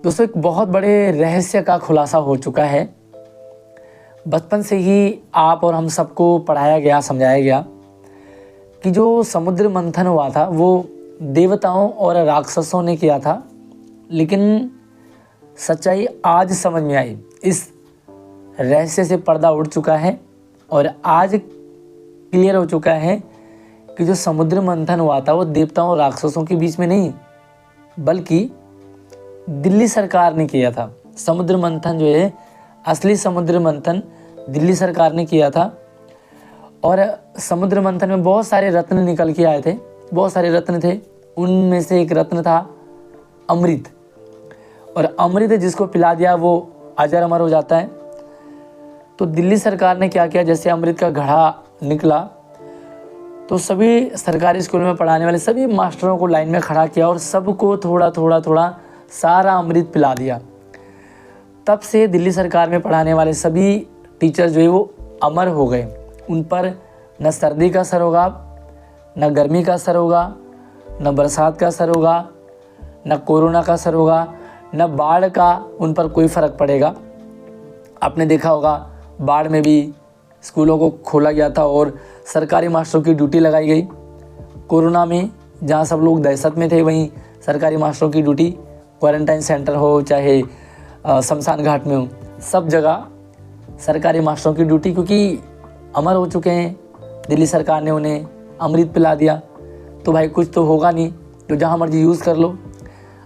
दोस्तों, एक बहुत बड़े रहस्य का खुलासा हो चुका है। बचपन से ही आप और हम सबको पढ़ाया गया, समझाया गया कि जो समुद्र मंथन हुआ था वो देवताओं और राक्षसों ने किया था, लेकिन सच्चाई आज समझ में आई। इस रहस्य से पर्दा उठ चुका है और आज क्लियर हो चुका है कि जो समुद्र मंथन हुआ था वो देवताओं और राक्षसों के बीच में नहीं, बल्कि दिल्ली सरकार ने किया था। समुद्र मंथन जो है, असली समुद्र मंथन दिल्ली सरकार ने किया था। और समुद्र मंथन में बहुत सारे रत्न निकल के आए थे, बहुत सारे रत्न थे। उनमें से एक रत्न था अमृत, और अमृत जिसको पिला दिया वो अजर अमर हो जाता है। तो दिल्ली सरकार ने क्या किया, जैसे अमृत का घड़ा निकला तो सभी सरकारी स्कूल में पढ़ाने वाले सभी मास्टरों को लाइन में खड़ा किया और सबको थोड़ा थोड़ा सारा अमृत पिला दिया। तब से दिल्ली सरकार में पढ़ाने वाले सभी टीचर जो है वो अमर हो गए। उन पर न सर्दी का असर होगा, न गर्मी का असर होगा, न बरसात का असर होगा, न कोरोना का असर होगा, न बाढ़ का उन पर कोई फ़र्क पड़ेगा। आपने देखा होगा बाढ़ में भी स्कूलों को खोला गया था और सरकारी मास्टरों की ड्यूटी लगाई गई। कोरोना में जहाँ सब लोग दहशत में थे, वहीं सरकारी मास्टरों की ड्यूटी, क्वारंटाइन सेंटर हो चाहे शमशान घाट में हो, सब जगह सरकारी मास्टरों की ड्यूटी, क्योंकि अमर हो चुके हैं। दिल्ली सरकार ने उन्हें अमृत पिला दिया, तो भाई कुछ तो होगा नहीं, तो जहाँ मर्जी यूज़ कर लो।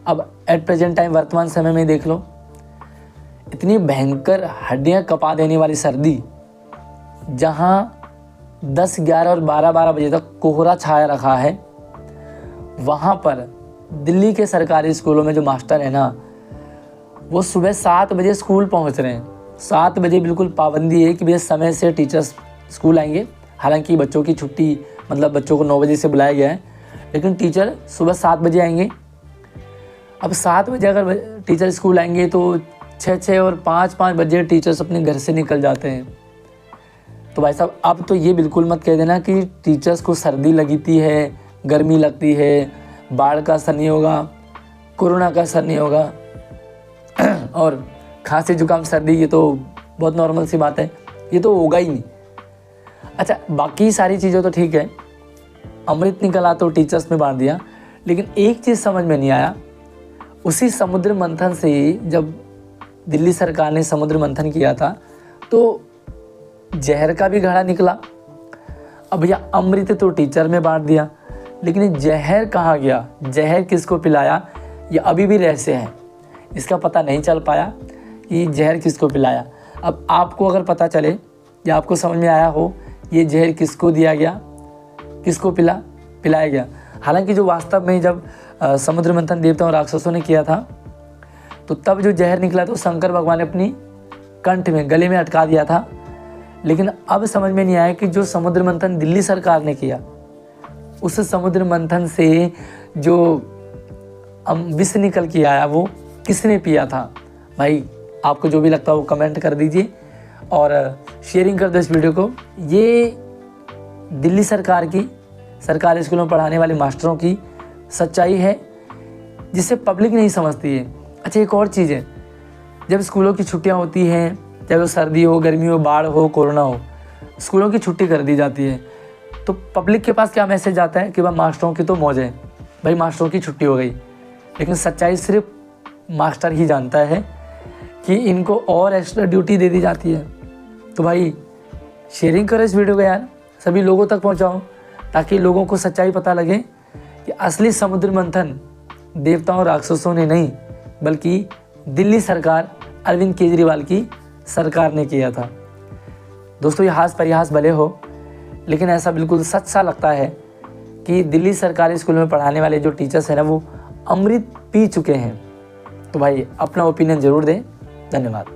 अब एट प्रेजेंट टाइम, वर्तमान समय में देख लो, इतनी भयंकर हड्डियाँ कपा देने वाली सर्दी, जहाँ 10, 11 और 12 बजे तक कोहरा छाया रखा है, वहाँ पर दिल्ली के सरकारी स्कूलों में जो मास्टर है ना, वो सुबह 7 बजे स्कूल पहुँच रहे हैं। 7 बजे बिल्कुल पाबंदी है कि भैया समय से टीचर्स स्कूल आएंगे। हालांकि बच्चों की छुट्टी, मतलब बच्चों को 9 बजे से बुलाया गया है, लेकिन टीचर सुबह 7 बजे आएंगे। अब 7 बजे अगर टीचर स्कूल आएंगे तो 6 और 5 बजे टीचर्स अपने घर से निकल जाते हैं। तो भाई साहब, अब तो ये बिल्कुल मत कह देना कि टीचर्स को सर्दी लगती है, गर्मी लगती है, बाढ़ का असर नहीं होगा, कोरोना का असर नहीं होगा और खांसी जुकाम सर्दी, ये तो बहुत नॉर्मल सी बात है, ये तो होगा ही नहीं। अच्छा, बाकी सारी चीज़ें तो ठीक है, अमृत निकला तो टीचर्स में बांट दिया, लेकिन एक चीज़ समझ में नहीं आया। उसी समुद्र मंथन से जब दिल्ली सरकार ने समुद्र मंथन किया था तो जहर का भी घड़ा निकला। अब भैया अमृत तो टीचर में बांट दिया, लेकिन जहर कहाँ गया, जहर किसको पिलाया, ये अभी भी रहस्य है। इसका पता नहीं चल पाया कि जहर किसको पिलाया। अब आपको अगर पता चले या आपको समझ में आया हो ये जहर किसको दिया गया, किसको पिलाया गया। हालांकि जो वास्तव में जब समुद्र मंथन देवताओं और राक्षसों ने किया था, तो तब जो जहर निकला तो शंकर भगवान ने अपनी कंठ में, गले में अटका दिया था। लेकिन अब समझ में नहीं आया कि जो समुद्र मंथन दिल्ली सरकार ने किया, उस समुद्र मंथन से जो विष निकल के आया वो किसने पिया था। भाई आपको जो भी लगता है वो कमेंट कर दीजिए और शेयरिंग कर दो इस वीडियो को। ये दिल्ली सरकार की, सरकारी स्कूलों में पढ़ाने वाले मास्टरों की सच्चाई है, जिसे पब्लिक नहीं समझती है। अच्छा, एक और चीज़ है, जब स्कूलों की छुट्टियां होती हैं, चाहे वो सर्दी हो, गर्मी हो, बाढ़ हो, कोरोना हो, स्कूलों की छुट्टी कर दी जाती है, तो पब्लिक के पास क्या मैसेज आता है कि भाई मास्टरों की तो मौज है, भाई मास्टरों की छुट्टी हो गई। लेकिन सच्चाई सिर्फ मास्टर ही जानता है कि इनको और एक्स्ट्रा ड्यूटी दे दी जाती है। तो भाई शेयरिंग करो इस वीडियो को यार, सभी लोगों तक पहुंचाओ, ताकि लोगों को सच्चाई पता लगे कि असली समुद्र मंथन देवताओं और राक्षसों ने नहीं, बल्कि दिल्ली सरकार, अरविंद केजरीवाल की सरकार ने किया था। दोस्तों, ये हास परिहास भले हो, लेकिन ऐसा बिल्कुल सच सा लगता है कि दिल्ली सरकारी स्कूल में पढ़ाने वाले जो टीचर्स हैं ना, वो अमृत पी चुके हैं। तो भाई अपना ओपिनियन ज़रूर दें। धन्यवाद।